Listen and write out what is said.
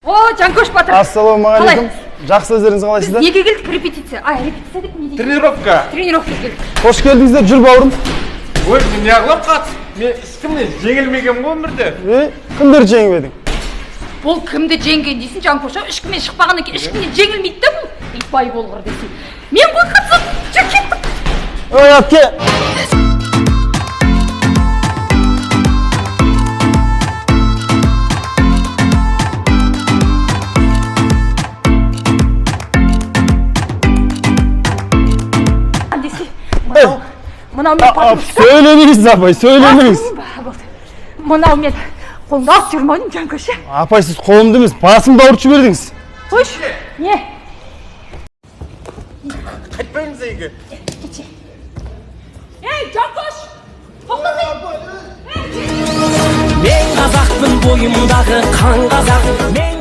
О, Жанкош батыр. Ассалаумағалейкум. Жақсы, өздеріңіз қалайсыздар? Біз неге келдік? Репетиция. Репетиция деп не дейді? Тренировка келдік. Қош келдіңіздер, жүр бауырым. Ой, мен неғылап қатысып? Мен ешкімнен жеңілмеген ғой өмірде. Кімдер жеңіп едің? Бұл кімді жеңген дейсің, Жанкоша? Ешкіммен шықпағаннан кейін ешкімнен жеңілмейді да бұл. Итбай болғыр десең. Мен ғой қатысып, жүр кеттім. Ой, әпке. Мынау мен Сөйлемеңіз, апай, сөйлемеңіз. Мынау мен қолымды алып жүрмеймін, Жанкоша. Апай, сіз қолымды емес, басымды ауыртып жібердіңіз. Қойш, не? Қайтпаймыз әйге. Ей, Жанкош! Мен қазақпын бойымдағы қан қазақ.